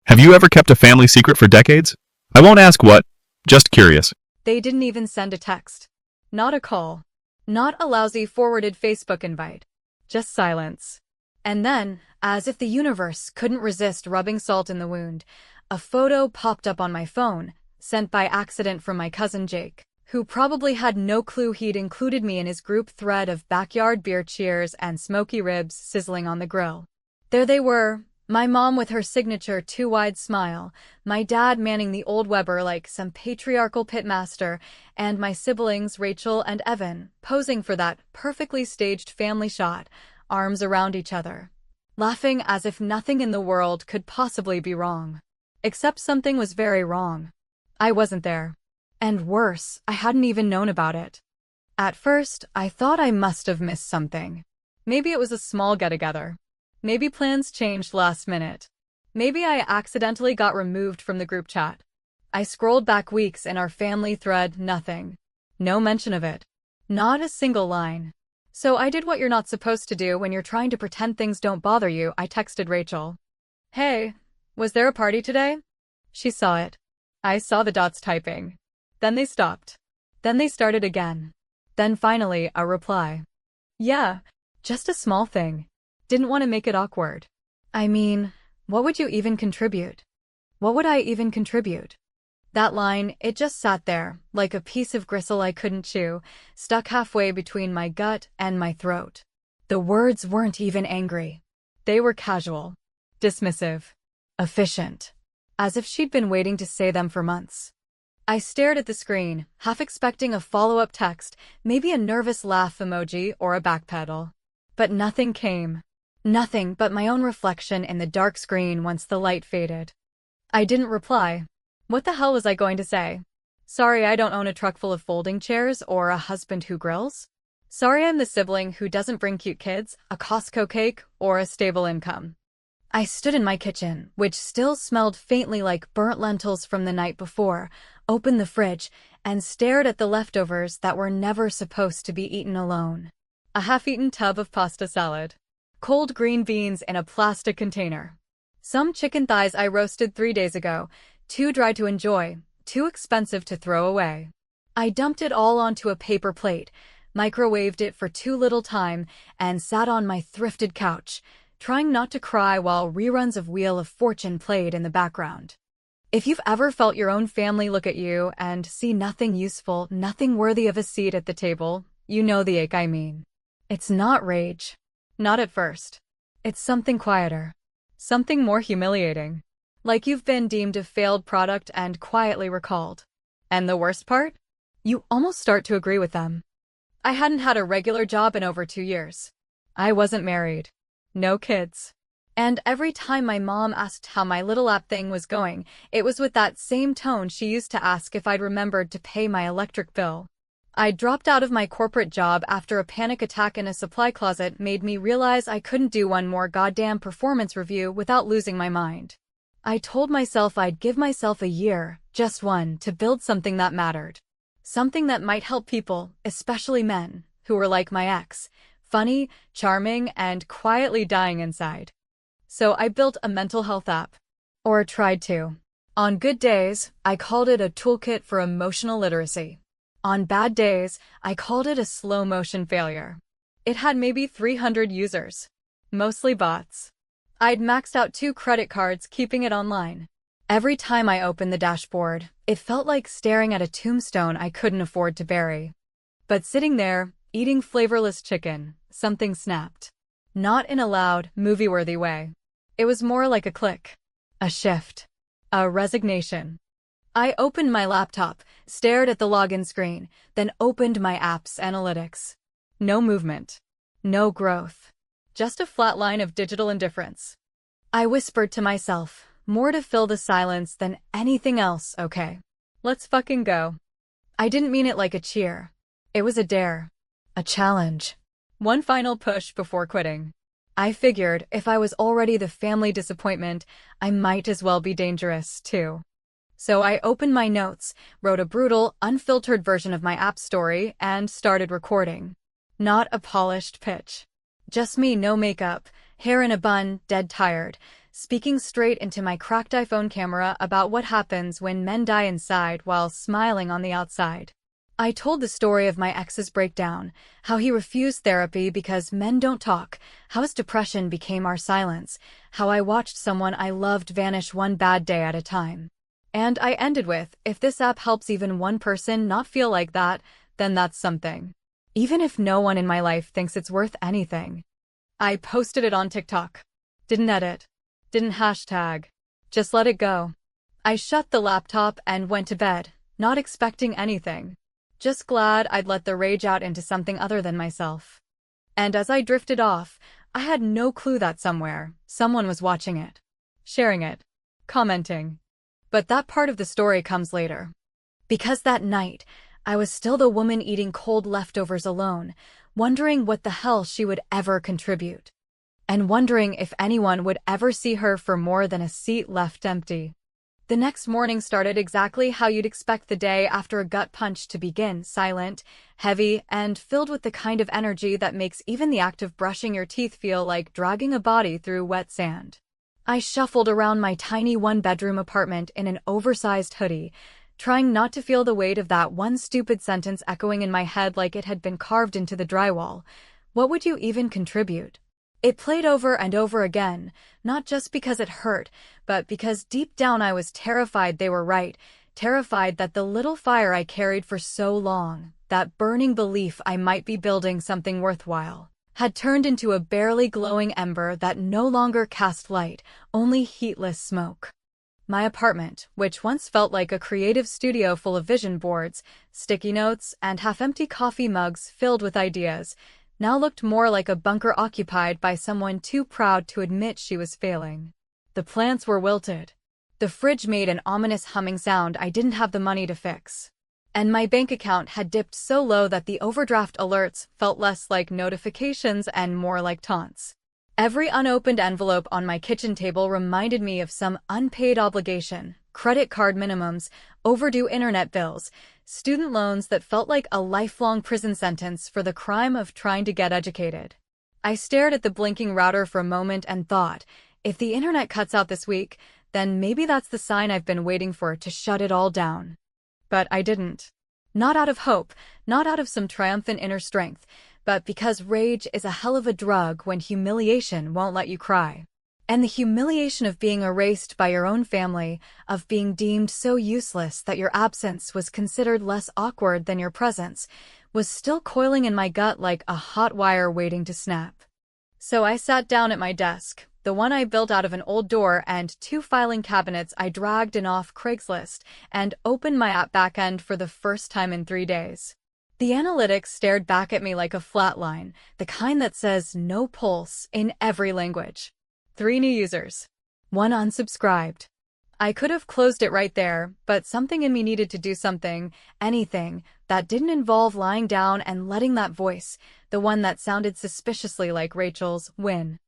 Have you ever kept a family secret for decades? I won't ask what, just curious. They didn't even send a text. Not a call. Not a lousy forwarded Facebook invite. Just silence. And then, as if the universe couldn't resist rubbing salt in the wound, a photo popped up on my phone, sent by accident from my cousin Jake, who probably had no clue he'd included me in his group thread of backyard beer cheers and smoky ribs sizzling on the grill. There they were, my mom with her signature too-wide smile, my dad manning the old Weber like some patriarchal pitmaster, and my siblings Rachel and Evan posing for that perfectly staged family shot, arms around each other, laughing as if nothing in the world could possibly be wrong. Except something was very wrong. I wasn't there. And worse, I hadn't even known about it. At first, I thought I must have missed something. Maybe it was a small get-together. Maybe plans changed last minute. Maybe I accidentally got removed from the group chat. I scrolled back weeks in our family thread, nothing. No mention of it. Not a single line. So I did what you're not supposed to do when you're trying to pretend things don't bother you. I texted Rachel. Hey, was there a party today? She saw it. I saw the dots typing. Then they stopped. Then they started again. Then finally, a reply. Yeah, just a small thing. Didn't want to make it awkward. I mean, what would you even contribute? What would I even contribute? That line, it just sat there, like a piece of gristle I couldn't chew, stuck halfway between my gut and my throat. The words weren't even angry. They were casual, dismissive, efficient, as if she'd been waiting to say them for months. I stared at the screen, half expecting a follow-up text, maybe a nervous laugh emoji or a backpedal. But nothing came. Nothing but my own reflection in the dark screen once the light faded. I didn't reply. What the hell was I going to say? Sorry I don't own a truck full of folding chairs or a husband who grills? Sorry I'm the sibling who doesn't bring cute kids, a Costco cake, or a stable income. I stood in my kitchen, which still smelled faintly like burnt lentils from the night before, opened the fridge, and stared at the leftovers that were never supposed to be eaten alone. A half-eaten tub of pasta salad. Cold green beans in a plastic container. Some chicken thighs I roasted 3 days ago, too dry to enjoy, too expensive to throw away. I dumped it all onto a paper plate, microwaved it for too little time, and sat on my thrifted couch, trying not to cry while reruns of Wheel of Fortune played in the background. If you've ever felt your own family look at you and see nothing useful, nothing worthy of a seat at the table, you know the ache I mean. It's not rage. Not at first. It's something quieter. Something more humiliating. Like you've been deemed a failed product and quietly recalled. And the worst part? You almost start to agree with them. I hadn't had a regular job in over 2 years. I wasn't married. No kids. And every time my mom asked how my little app thing was going, it was with that same tone she used to ask if I'd remembered to pay my electric bill. I dropped out of my corporate job after a panic attack in a supply closet made me realize I couldn't do one more goddamn performance review without losing my mind. I told myself I'd give myself a year, just one, to build something that mattered. Something that might help people, especially men, who were like my ex, funny, charming, and quietly dying inside. So I built a mental health app. Or tried to. On good days, I called it a toolkit for emotional literacy. On bad days, I called it a slow-motion failure. It had maybe 300 users. Mostly bots. I'd maxed out 2 credit cards keeping it online. Every time I opened the dashboard, it felt like staring at a tombstone I couldn't afford to bury. But sitting there, eating flavorless chicken, something snapped. Not in a loud, movie-worthy way. It was more like a click. A shift. A resignation. I opened my laptop, stared at the login screen, then opened my app's analytics. No movement. No growth. Just a flat line of digital indifference. I whispered to myself, more to fill the silence than anything else, okay. Let's fucking go. I didn't mean it like a cheer. It was a dare. A challenge. One final push before quitting. I figured if I was already the family disappointment, I might as well be dangerous, too. So I opened my notes, wrote a brutal, unfiltered version of my app story, and started recording. Not a polished pitch. Just me, no makeup, hair in a bun, dead tired, speaking straight into my cracked iPhone camera about what happens when men die inside while smiling on the outside. I told the story of my ex's breakdown, how he refused therapy because men don't talk, how his depression became our silence, how I watched someone I loved vanish one bad day at a time. And I ended with, if this app helps even one person not feel like that, then that's something. Even if no one in my life thinks it's worth anything. I posted it on TikTok. Didn't edit. Didn't hashtag. Just let it go. I shut the laptop and went to bed, not expecting anything. Just glad I'd let the rage out into something other than myself. And as I drifted off, I had no clue that somewhere, someone was watching it, sharing it, commenting. But that part of the story comes later. Because that night, I was still the woman eating cold leftovers alone, wondering what the hell she would ever contribute. And wondering if anyone would ever see her for more than a seat left empty. The next morning started exactly how you'd expect the day after a gut punch to begin, silent, heavy, and filled with the kind of energy that makes even the act of brushing your teeth feel like dragging a body through wet sand. I shuffled around my tiny one-bedroom apartment in an oversized hoodie, trying not to feel the weight of that one stupid sentence echoing in my head like it had been carved into the drywall. What would you even contribute? It played over and over again, not just because it hurt, but because deep down I was terrified they were right, terrified that the little fire I carried for so long, that burning belief I might be building something worthwhile, had turned into a barely glowing ember that no longer cast light, only heatless smoke. My apartment, which once felt like a creative studio full of vision boards, sticky notes, and half-empty coffee mugs filled with ideas, now looked more like a bunker occupied by someone too proud to admit she was failing. The plants were wilted. The fridge made an ominous humming sound I didn't have the money to fix. And my bank account had dipped so low that the overdraft alerts felt less like notifications and more like taunts. Every unopened envelope on my kitchen table reminded me of some unpaid obligation, credit card minimums, overdue internet bills, student loans that felt like a lifelong prison sentence for the crime of trying to get educated. I stared at the blinking router for a moment and thought, if the internet cuts out this week, then maybe that's the sign I've been waiting for to shut it all down. But I didn't. Not out of hope, not out of some triumphant inner strength, but because rage is a hell of a drug when humiliation won't let you cry. And the humiliation of being erased by your own family, of being deemed so useless that your absence was considered less awkward than your presence, was still coiling in my gut like a hot wire waiting to snap. So I sat down at my desk, the one I built out of an old door and 2 filing cabinets I dragged in off Craigslist, and opened my app backend for the first time in 3 days. The analytics stared back at me like a flat line, the kind that says no pulse in every language. 3 new users. 1 unsubscribed. I could have closed it right there, but something in me needed to do something, anything, that didn't involve lying down and letting that voice, the one that sounded suspiciously like Rachel's, win.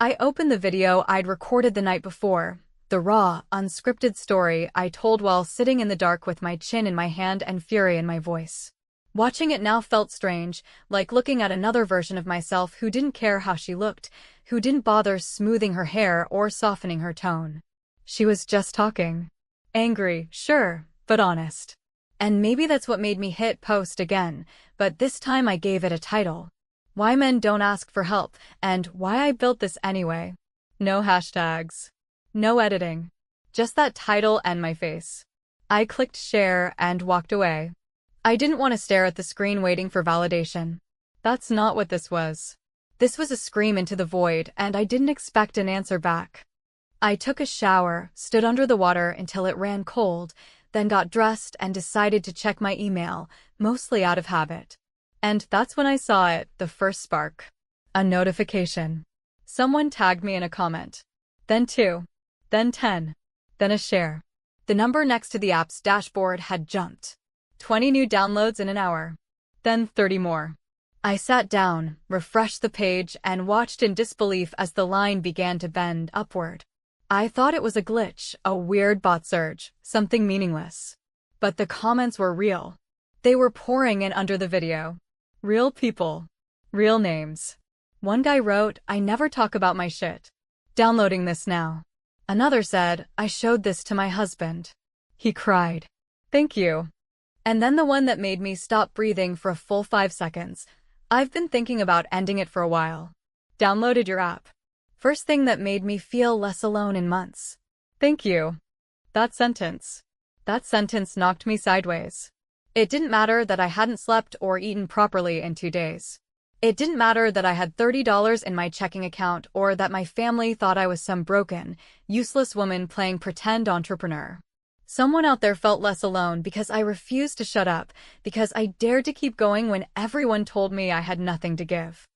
I opened the video I'd recorded the night before, the raw, unscripted story I told while sitting in the dark with my chin in my hand and fury in my voice. Watching it now felt strange, like looking at another version of myself who didn't care how she looked, who didn't bother smoothing her hair or softening her tone. She was just talking. Angry, sure, but honest. And maybe that's what made me hit post again, but this time I gave it a title. Why Men Don't Ask for Help, and Why I Built This Anyway. No hashtags. No editing. Just that title and my face. I clicked share and walked away. I didn't want to stare at the screen waiting for validation. That's not what this was. This was a scream into the void, and I didn't expect an answer back. I took a shower, stood under the water until it ran cold, then got dressed and decided to check my email, mostly out of habit. And that's when I saw it, the first spark. A notification. Someone tagged me in a comment. Then 2. Then 10. Then a share. The number next to the app's dashboard had jumped. 20 new downloads in an hour. Then 30 more. I sat down, refreshed the page, and watched in disbelief as the line began to bend upward. I thought it was a glitch, a weird bot surge, something meaningless. But the comments were real. They were pouring in under the video. Real people. Real names. One guy wrote, "I never talk about my shit. Downloading this now." Another said, I showed this to my husband. He cried. Thank you. And then the one that made me stop breathing for a full 5 seconds. I've been thinking about ending it for a while. Downloaded your app. First thing that made me feel less alone in months. Thank you. That sentence knocked me sideways. It didn't matter that I hadn't slept or eaten properly in 2 days. It didn't matter that I had $30 in my checking account or that my family thought I was some broken, useless woman playing pretend entrepreneur. Someone out there felt less alone because I refused to shut up, because I dared to keep going when everyone told me I had nothing to give.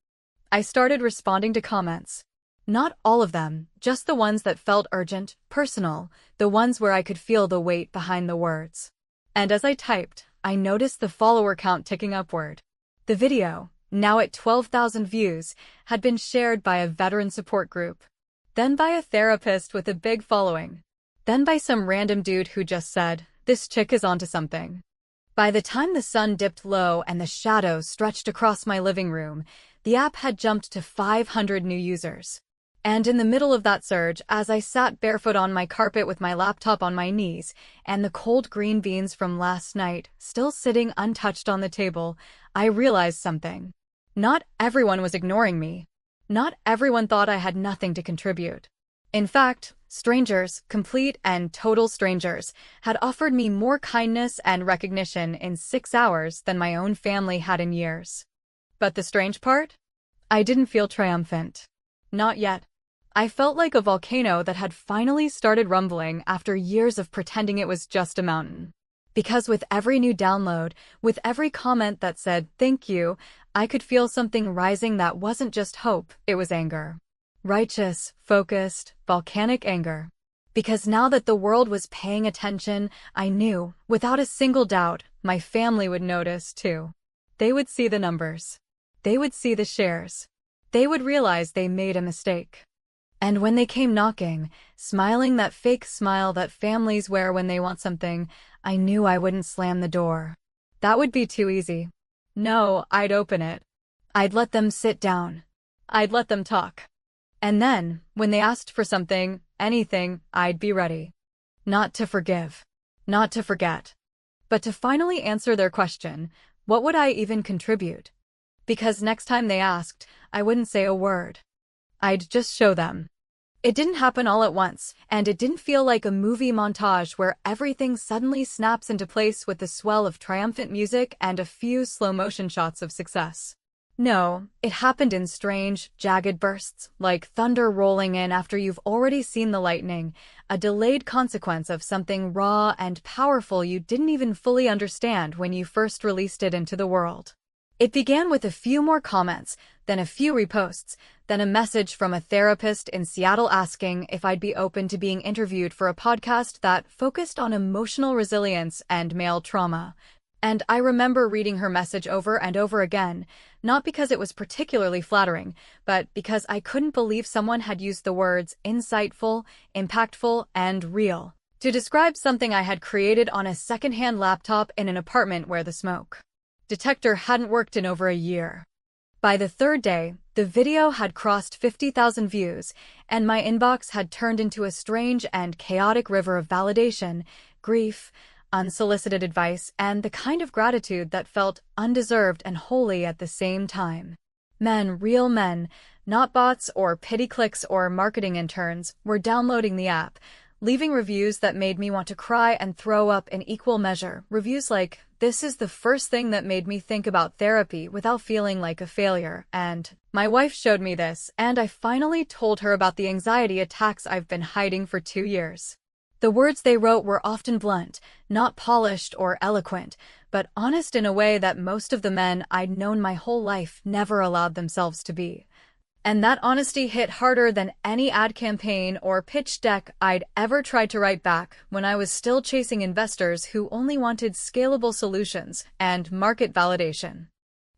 I started responding to comments. Not all of them, just the ones that felt urgent, personal, the ones where I could feel the weight behind the words. And as I typed, I noticed the follower count ticking upward. The video, now at 12,000 views, had been shared by a veteran support group. Then by a therapist with a big following. Then by some random dude who just said, this chick is onto something. By the time the sun dipped low and the shadows stretched across my living room, the app had jumped to 500 new users. And in the middle of that surge, as I sat barefoot on my carpet with my laptop on my knees, and the cold green beans from last night still sitting untouched on the table, I realized something. Not everyone was ignoring me. Not everyone thought I had nothing to contribute. In fact, strangers, complete and total strangers, had offered me more kindness and recognition in 6 hours than my own family had in years. But the strange part? I didn't feel triumphant. Not yet. I felt like a volcano that had finally started rumbling after years of pretending it was just a mountain. Because with every new download, with every comment that said, thank you, I could feel something rising that wasn't just hope, it was anger. Righteous, focused, volcanic anger. Because now that the world was paying attention, I knew, without a single doubt, my family would notice too. They would see the numbers. They would see the shares. They would realize they made a mistake. And when they came knocking, smiling that fake smile that families wear when they want something, I knew I wouldn't slam the door. That would be too easy. No, I'd open it. I'd let them sit down. I'd let them talk. And then, when they asked for something, anything, I'd be ready. Not to forgive. Not to forget. But to finally answer their question, what would I even contribute? Because next time they asked, I wouldn't say a word. I'd just show them. It didn't happen all at once, and it didn't feel like a movie montage where everything suddenly snaps into place with the swell of triumphant music and a few slow-motion shots of success. No, it happened in strange, jagged bursts, like thunder rolling in after you've already seen the lightning, a delayed consequence of something raw and powerful you didn't even fully understand when you first released it into the world. It began with a few more comments, then a few reposts, then a message from a therapist in Seattle asking if I'd be open to being interviewed for a podcast that focused on emotional resilience and male trauma. And I remember reading her message over and over again, not because it was particularly flattering, but because I couldn't believe someone had used the words insightful, impactful, and real to describe something I had created on a secondhand laptop in an apartment where the smoke detector hadn't worked in over a year. By the third day, the video had crossed 50,000 views, and my inbox had turned into a strange and chaotic river of validation, grief, unsolicited advice, and the kind of gratitude that felt undeserved and holy at the same time. Men, real men, not bots or pity clicks or marketing interns, were downloading the app, leaving reviews that made me want to cry and throw up in equal measure. Reviews like, "This is the first thing that made me think about therapy without feeling like a failure," and "My wife showed me this, and I finally told her about the anxiety attacks I've been hiding for 2 years." The words they wrote were often blunt, not polished or eloquent, but honest in a way that most of the men I'd known my whole life never allowed themselves to be. And that honesty hit harder than any ad campaign or pitch deck I'd ever tried to write back when I was still chasing investors who only wanted scalable solutions and market validation.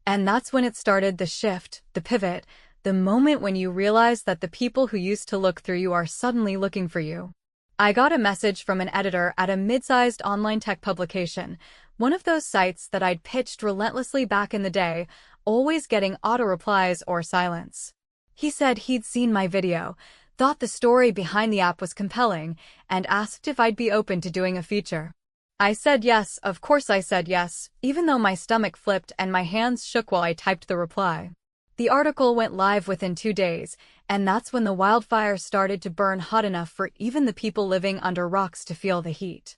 And that's when it started, the shift, the pivot, the moment when you realize that the people who used to look through you are suddenly looking for you. I got a message from an editor at a mid-sized online tech publication, one of those sites that I'd pitched relentlessly back in the day, always getting auto replies or silence. He said he'd seen my video, thought the story behind the app was compelling, and asked if I'd be open to doing a feature. I said yes, of course I said yes, even though my stomach flipped and my hands shook while I typed the reply. The article went live within 2 days, and that's when the wildfire started to burn hot enough for even the people living under rocks to feel the heat.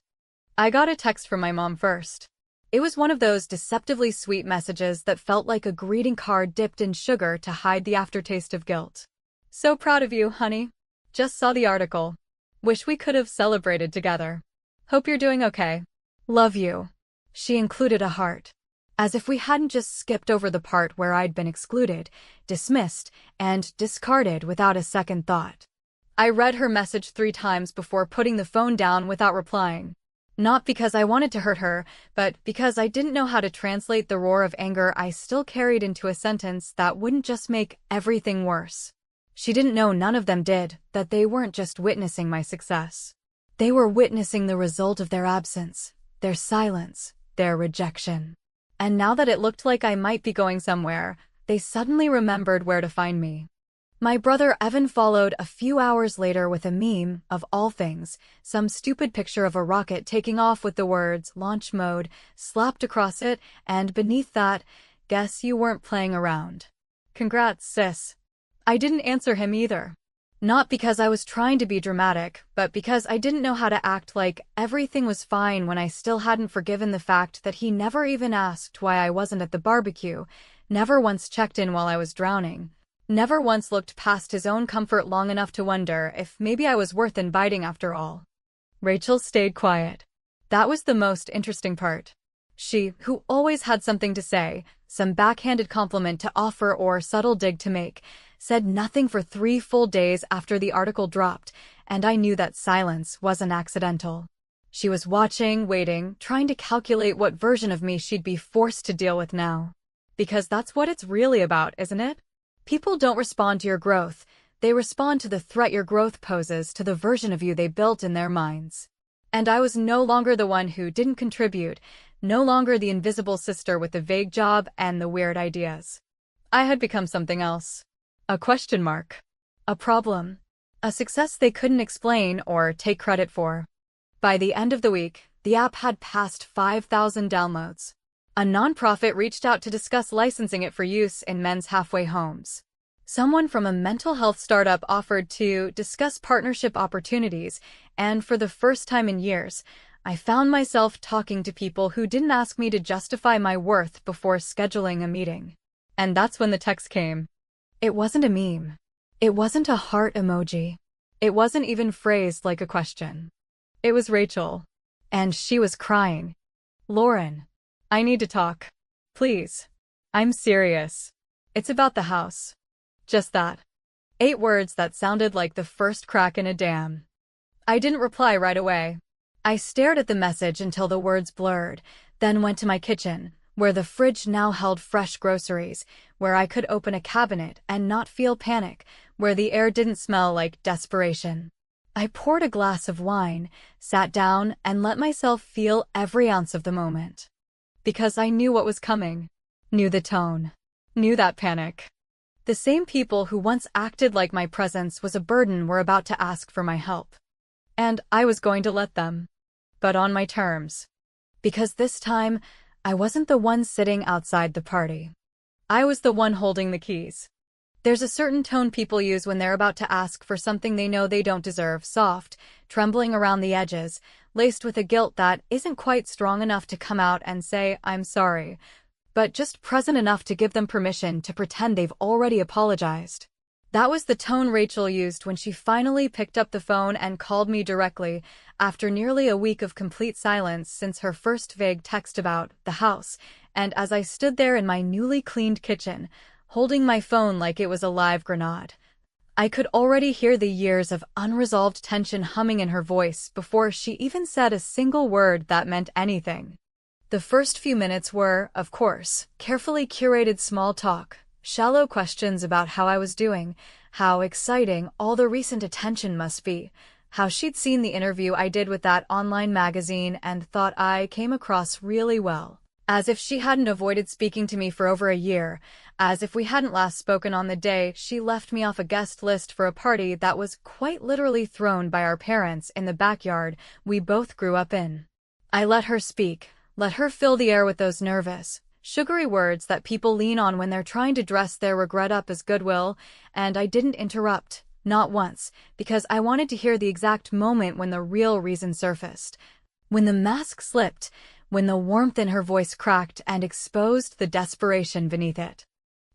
I got a text from my mom first. It was one of those deceptively sweet messages that felt like a greeting card dipped in sugar to hide the aftertaste of guilt. So proud of you, honey. Just saw the article. Wish we could have celebrated together. Hope you're doing okay. Love you. She included a heart. As if we hadn't just skipped over the part where I'd been excluded, dismissed, and discarded without a second thought. I read her message 3 times before putting the phone down without replying. Not because I wanted to hurt her, but because I didn't know how to translate the roar of anger I still carried into a sentence that wouldn't just make everything worse. She didn't know, none of them did, that they weren't just witnessing my success. They were witnessing the result of their absence, their silence, their rejection. And now that it looked like I might be going somewhere, they suddenly remembered where to find me. My brother Evan followed a few hours later with a meme, of all things, some stupid picture of a rocket taking off with the words "launch mode" slapped across it, and beneath that, "Guess you weren't playing around." Congrats, sis. I didn't answer him either. Not because I was trying to be dramatic, but because I didn't know how to act like everything was fine when I still hadn't forgiven the fact that he never even asked why I wasn't at the barbecue, never once checked in while I was drowning, never once looked past his own comfort long enough to wonder if maybe I was worth inviting after all. Rachel stayed quiet. That was the most interesting part. She, who always had something to say, some backhanded compliment to offer or subtle dig to make, said nothing for 3 full days after the article dropped, and I knew that silence wasn't accidental. She was watching, waiting, trying to calculate what version of me she'd be forced to deal with now. Because that's what it's really about, isn't it? People don't respond to your growth, they respond to the threat your growth poses to the version of you they built in their minds. And I was no longer the one who didn't contribute, no longer the invisible sister with the vague job and the weird ideas. I had become something else. A question mark. A problem. A success they couldn't explain or take credit for. By the end of the week, the app had passed 5,000 downloads. A nonprofit reached out to discuss licensing it for use in men's halfway homes. Someone from a mental health startup offered to discuss partnership opportunities, and for the first time in years, I found myself talking to people who didn't ask me to justify my worth before scheduling a meeting. And that's when the text came. It wasn't a meme. It wasn't a heart emoji. It wasn't even phrased like a question. It was Rachel. And she was crying. "Lauren, I need to talk. Please. I'm serious. It's about the house." Just that. 8 words that sounded like the first crack in a dam. I didn't reply right away. I stared at the message until the words blurred, then went to my kitchen, where the fridge now held fresh groceries, where I could open a cabinet and not feel panic, where the air didn't smell like desperation. I poured a glass of wine, sat down, and let myself feel every ounce of the moment. Because I knew what was coming. Knew the tone. Knew that panic. The same people who once acted like my presence was a burden were about to ask for my help. And I was going to let them. But on my terms. Because this time, I wasn't the one sitting outside the party. I was the one holding the keys. There's a certain tone people use when they're about to ask for something they know they don't deserve, soft, trembling around the edges, laced with a guilt that isn't quite strong enough to come out and say, "I'm sorry," but just present enough to give them permission to pretend they've already apologized. That was the tone Rachel used when she finally picked up the phone and called me directly, after nearly a week of complete silence since her first vague text about the house, and as I stood there in my newly cleaned kitchen, holding my phone like it was a live grenade, I could already hear the years of unresolved tension humming in her voice before she even said a single word that meant anything. The first few minutes were, of course, carefully curated small talk, shallow questions about how I was doing, how exciting all the recent attention must be, how she'd seen the interview I did with that online magazine and thought I came across really well, As if she hadn't avoided speaking to me for over a year, as if we hadn't last spoken on the day she left me off a guest list for a party that was quite literally thrown by our parents in the backyard we both grew up in. I let her speak, let her fill the air with those nervous, sugary words that people lean on when they're trying to dress their regret up as goodwill, and I didn't interrupt, not once, because I wanted to hear the exact moment when the real reason surfaced. When the mask slipped, when the warmth in her voice cracked and exposed the desperation beneath it.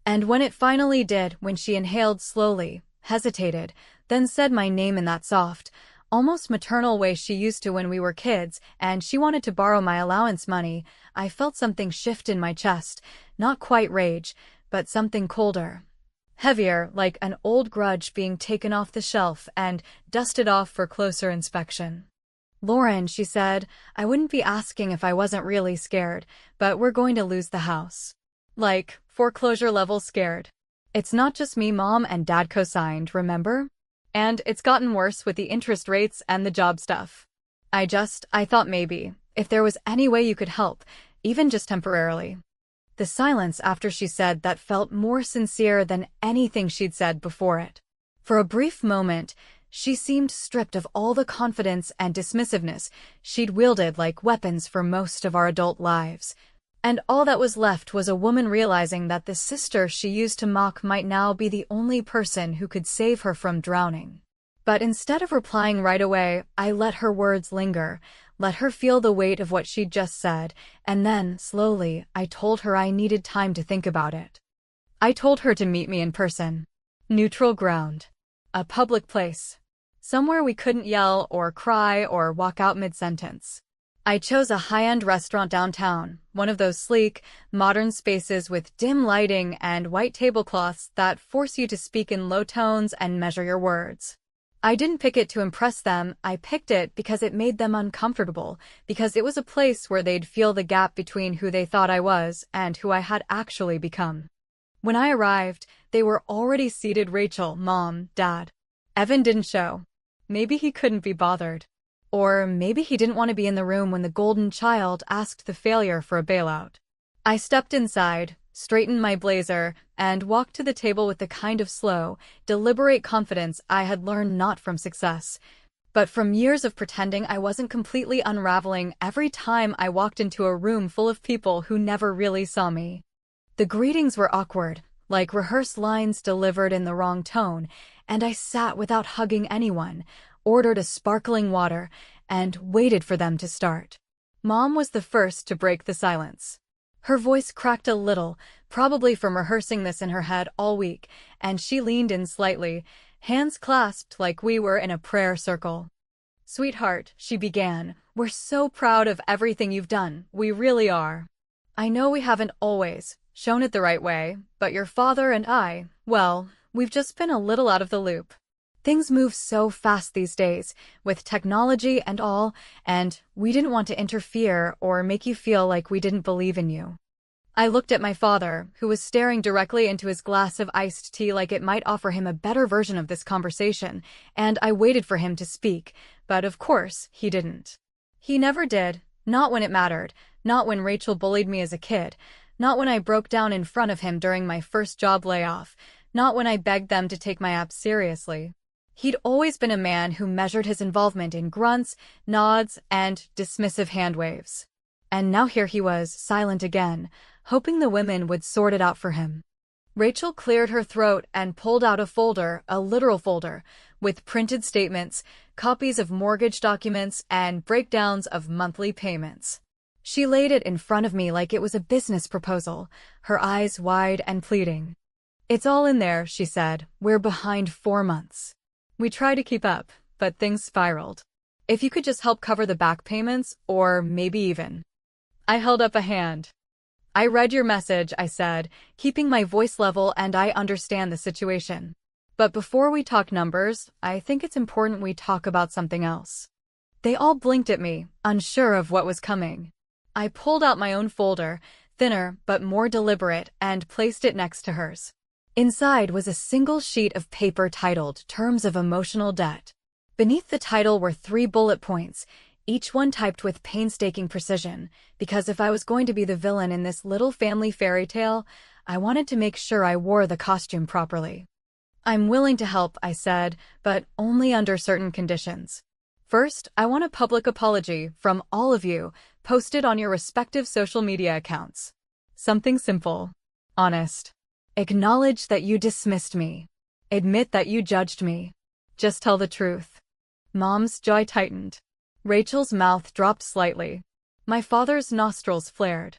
And when it finally did, when she inhaled slowly, hesitated, then said my name in that soft, almost maternal way she used to when we were kids, and she wanted to borrow my allowance money, I felt something shift in my chest, not quite rage, but something colder. Heavier, like an old grudge being taken off the shelf and dusted off for closer inspection. "Lauren," she said, "I wouldn't be asking if I wasn't really scared, but we're going to lose the house. Like, foreclosure level scared. It's not just me, Mom and Dad co-signed, remember? And it's gotten worse with the interest rates and the job stuff. I thought maybe, if there was any way you could help, even just temporarily." The silence after she said that felt more sincere than anything she'd said before it. For a brief moment, she seemed stripped of all the confidence and dismissiveness she'd wielded like weapons for most of our adult lives. And all that was left was a woman realizing that the sister she used to mock might now be the only person who could save her from drowning. But instead of replying right away, I let her words linger, let her feel the weight of what she'd just said, and then, slowly, I told her I needed time to think about it. I told her to meet me in person. Neutral ground. A public place. Somewhere we couldn't yell or cry or walk out mid-sentence. I chose a high-end restaurant downtown, one of those sleek, modern spaces with dim lighting and white tablecloths that force you to speak in low tones and measure your words. I didn't pick it to impress them, I picked it because it made them uncomfortable, because it was a place where they'd feel the gap between who they thought I was and who I had actually become. When I arrived, they were already seated. Rachel, Mom, Dad. Evan didn't show. Maybe he couldn't be bothered. Or maybe he didn't want to be in the room when the golden child asked the failure for a bailout. I stepped inside, straightened my blazer, and walked to the table with the kind of slow, deliberate confidence I had learned not from success, but from years of pretending I wasn't completely unraveling every time I walked into a room full of people who never really saw me. The greetings were awkward, like rehearsed lines delivered in the wrong tone, and I sat without hugging anyone, ordered a sparkling water, and waited for them to start. Mom was the first to break the silence. Her voice cracked a little, probably from rehearsing this in her head all week, and she leaned in slightly, hands clasped like we were in a prayer circle. "Sweetheart," she began, "we're so proud of everything you've done, we really are. I know we haven't always shown it the right way, but your father and I, well, we've just been a little out of the loop. Things move so fast these days, with technology and all, and we didn't want to interfere or make you feel like we didn't believe in you." I looked at my father, who was staring directly into his glass of iced tea like it might offer him a better version of this conversation, and I waited for him to speak, but of course, he didn't. He never did, not when it mattered, not when Rachel bullied me as a kid, not when I broke down in front of him during my first job layoff, not when I begged them to take my app seriously. He'd always been a man who measured his involvement in grunts, nods, and dismissive hand waves. And now here he was, silent again, hoping the women would sort it out for him. Rachel cleared her throat and pulled out a folder, a literal folder, with printed statements, copies of mortgage documents, and breakdowns of monthly payments. She laid it in front of me like it was a business proposal, her eyes wide and pleading. "It's all in there," she said. "We're behind 4 months. We tried to keep up, but things spiraled. If you could just help cover the back payments, or maybe even." I held up a hand. "I read your message," I said, keeping my voice level, "and I understand the situation. But before we talk numbers, I think it's important we talk about something else." They all blinked at me, unsure of what was coming. I pulled out my own folder, thinner but more deliberate, and placed it next to hers. Inside was a single sheet of paper titled Terms of Emotional Debt. Beneath the title were 3 bullet points, each one typed with painstaking precision, because if I was going to be the villain in this little family fairy tale, I wanted to make sure I wore the costume properly. "I'm willing to help," I said, "but only under certain conditions. First, I want a public apology from all of you, posted on your respective social media accounts. Something simple. Honest. Acknowledge that you dismissed me. Admit that you judged me. Just tell the truth." Mom's jaw tightened. Rachel's mouth dropped slightly. My father's nostrils flared.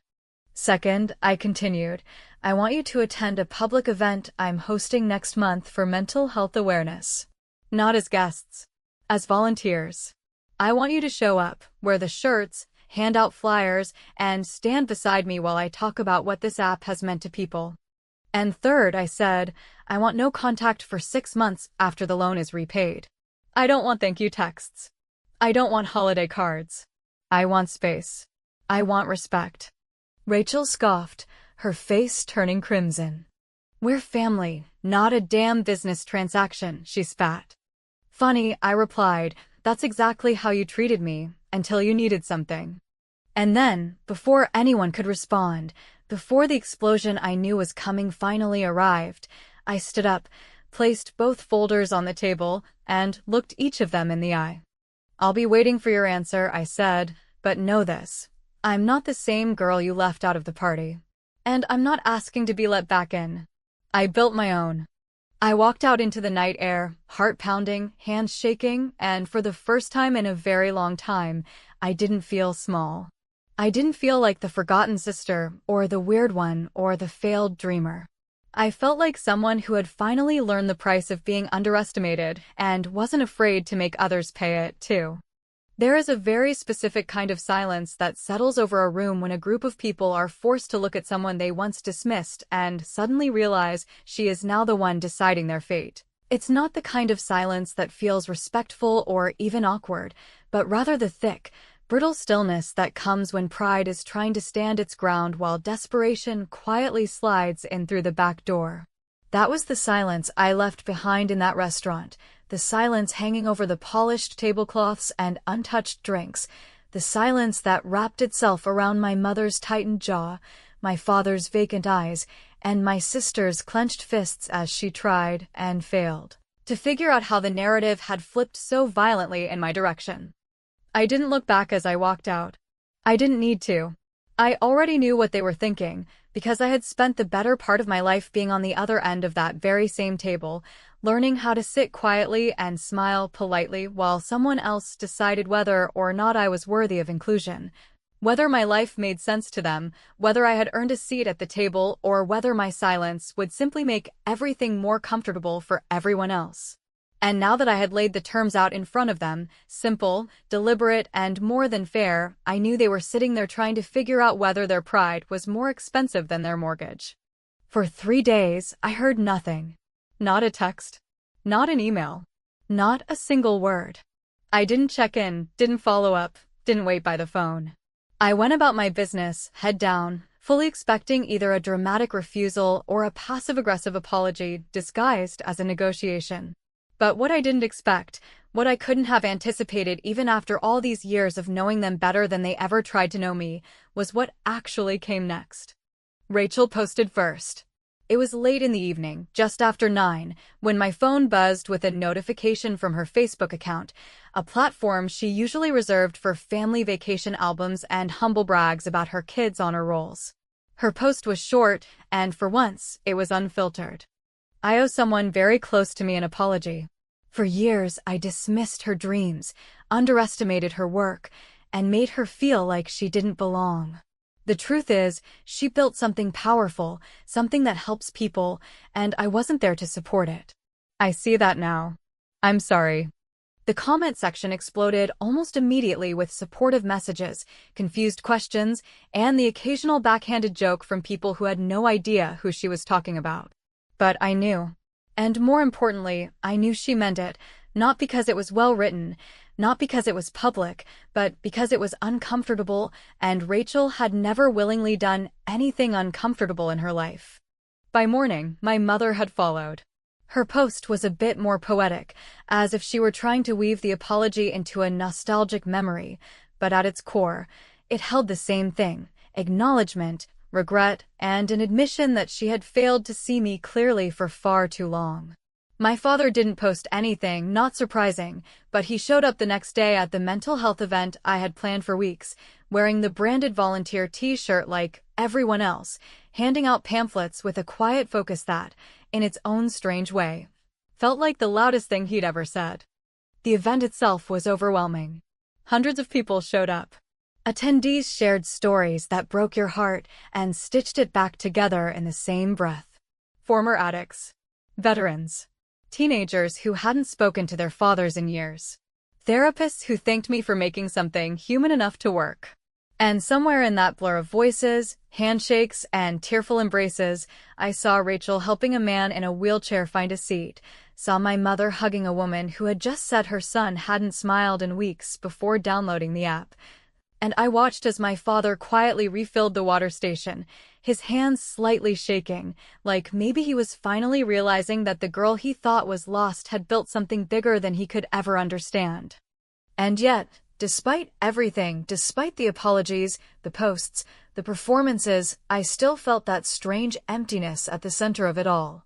"Second," I continued, "I want you to attend a public event I'm hosting next month for mental health awareness. Not as guests. As volunteers. I want you to show up, wear the shirts, hand out flyers, and stand beside me while I talk about what this app has meant to people. And third," I said, "I want no contact for 6 months after the loan is repaid. I don't want thank you texts. I don't want holiday cards. I want space. I want respect." Rachel scoffed, her face turning crimson. "We're family, not a damn business transaction," she spat. "Funny," I replied, "that's exactly how you treated me, until you needed something." And then, before anyone could respond, before the explosion I knew was coming finally arrived, I stood up, placed both folders on the table, and looked each of them in the eye. "I'll be waiting for your answer," I said, "but know this. I'm not the same girl you left out of the party. And I'm not asking to be let back in. I built my own." I walked out into the night air, heart pounding, hands shaking, and for the first time in a very long time, I didn't feel small. I didn't feel like the forgotten sister, or the weird one, or the failed dreamer. I felt like someone who had finally learned the price of being underestimated and wasn't afraid to make others pay it, too. There is a very specific kind of silence that settles over a room when a group of people are forced to look at someone they once dismissed and suddenly realize she is now the one deciding their fate. It's not the kind of silence that feels respectful or even awkward, but rather the thick, brittle stillness that comes when pride is trying to stand its ground while desperation quietly slides in through the back door. That was the silence I left behind in that restaurant, the silence hanging over the polished tablecloths and untouched drinks, the silence that wrapped itself around my mother's tightened jaw, my father's vacant eyes, and my sister's clenched fists as she tried and failed to figure out how the narrative had flipped so violently in my direction. I didn't look back as I walked out. I didn't need to. I already knew what they were thinking, because I had spent the better part of my life being on the other end of that very same table, learning how to sit quietly and smile politely while someone else decided whether or not I was worthy of inclusion, whether my life made sense to them, whether I had earned a seat at the table, or whether my silence would simply make everything more comfortable for everyone else. And now that I had laid the terms out in front of them, simple, deliberate, and more than fair, I knew they were sitting there trying to figure out whether their pride was more expensive than their mortgage. For 3 days, I heard nothing. Not a text. Not an email. Not a single word. I didn't check in, didn't follow up, didn't wait by the phone. I went about my business, head down, fully expecting either a dramatic refusal or a passive-aggressive apology disguised as a negotiation. But what I didn't expect, what I couldn't have anticipated even after all these years of knowing them better than they ever tried to know me, was what actually came next. Rachel posted first. It was late in the evening, just after 9, when my phone buzzed with a notification from her Facebook account, a platform she usually reserved for family vacation albums and humble brags about her kids' honor rolls. Her post was short, and for once, it was unfiltered. "I owe someone very close to me an apology. For years, I dismissed her dreams, underestimated her work, and made her feel like she didn't belong. The truth is, she built something powerful, something that helps people, and I wasn't there to support it. I see that now. I'm sorry." The comment section exploded almost immediately with supportive messages, confused questions, and the occasional backhanded joke from people who had no idea who she was talking about. But I knew. And more importantly, I knew she meant it, not because it was well written, not because it was public, but because it was uncomfortable, and Rachel had never willingly done anything uncomfortable in her life. By morning, my mother had followed. Her post was a bit more poetic, as if she were trying to weave the apology into a nostalgic memory, but at its core, it held the same thing: acknowledgement, regret, and an admission that she had failed to see me clearly for far too long. My father didn't post anything, not surprising, but he showed up the next day at the mental health event I had planned for weeks, wearing the branded volunteer t-shirt like everyone else, handing out pamphlets with a quiet focus that, in its own strange way, felt like the loudest thing he'd ever said. The event itself was overwhelming. Hundreds of people showed up. Attendees shared stories that broke your heart and stitched it back together in the same breath. Former addicts, veterans, teenagers who hadn't spoken to their fathers in years, therapists who thanked me for making something human enough to work. And somewhere in that blur of voices, handshakes, and tearful embraces, I saw Rachel helping a man in a wheelchair find a seat, saw my mother hugging a woman who had just said her son hadn't smiled in weeks before downloading the app. And I watched as my father quietly refilled the water station, his hands slightly shaking, like maybe he was finally realizing that the girl he thought was lost had built something bigger than he could ever understand. And yet, despite everything, despite the apologies, the posts, the performances, I still felt that strange emptiness at the center of it all.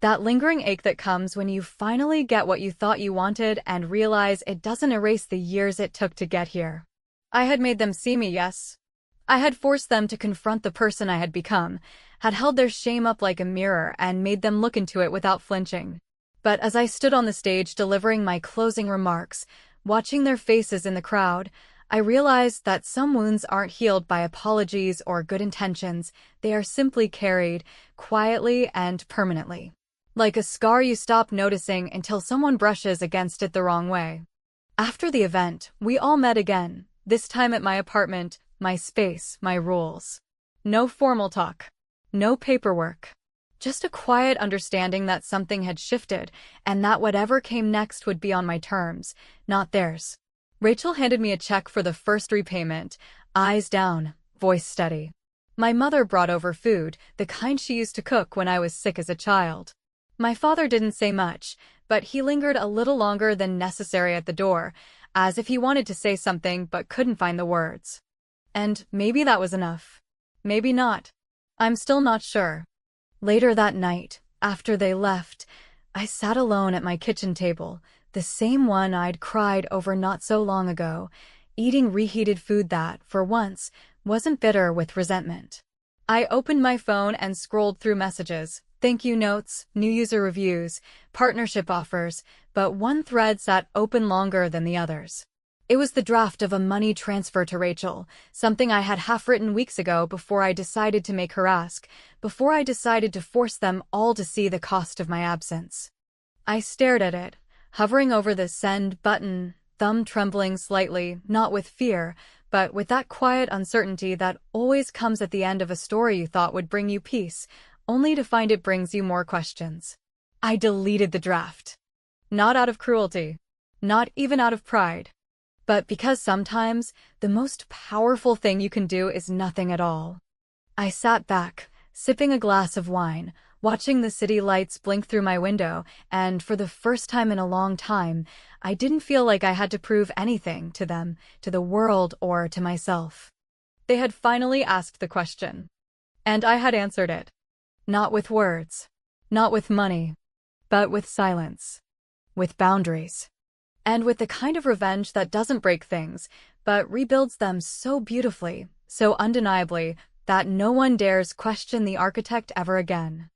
That lingering ache that comes when you finally get what you thought you wanted and realize it doesn't erase the years it took to get here. I had made them see me, yes. I had forced them to confront the person I had become, had held their shame up like a mirror and made them look into it without flinching. But as I stood on the stage delivering my closing remarks, watching their faces in the crowd, I realized that some wounds aren't healed by apologies or good intentions. They are simply carried, quietly and permanently. Like a scar you stop noticing until someone brushes against it the wrong way. After the event, we all met again, this time at my apartment, my space, my rules. No formal talk. No paperwork. Just a quiet understanding that something had shifted, and that whatever came next would be on my terms, not theirs. Rachel handed me a check for the first repayment, eyes down, voice steady. My mother brought over food, the kind she used to cook when I was sick as a child. My father didn't say much, but he lingered a little longer than necessary at the door, as if he wanted to say something but couldn't find the words. And maybe that was enough. Maybe not. I'm still not sure. Later that night, after they left, I sat alone at my kitchen table, the same one I'd cried over not so long ago, eating reheated food that, for once, wasn't bitter with resentment. I opened my phone and scrolled through messages, thank you notes, new user reviews, partnership offers, but one thread sat open longer than the others. It was the draft of a money transfer to Rachel, something I had half-written weeks ago before I decided to make her ask, before I decided to force them all to see the cost of my absence. I stared at it, hovering over the send button, thumb trembling slightly, not with fear, but with that quiet uncertainty that always comes at the end of a story you thought would bring you peace, only to find it brings you more questions. I deleted the draft. Not out of cruelty. Not even out of pride. But because sometimes, the most powerful thing you can do is nothing at all. I sat back, sipping a glass of wine, watching the city lights blink through my window, and for the first time in a long time, I didn't feel like I had to prove anything to them, to the world, or to myself. They had finally asked the question. And I had answered it. Not with words. Not with money. But with silence. With boundaries. And with the kind of revenge that doesn't break things, but rebuilds them so beautifully, so undeniably, that no one dares question the architect ever again.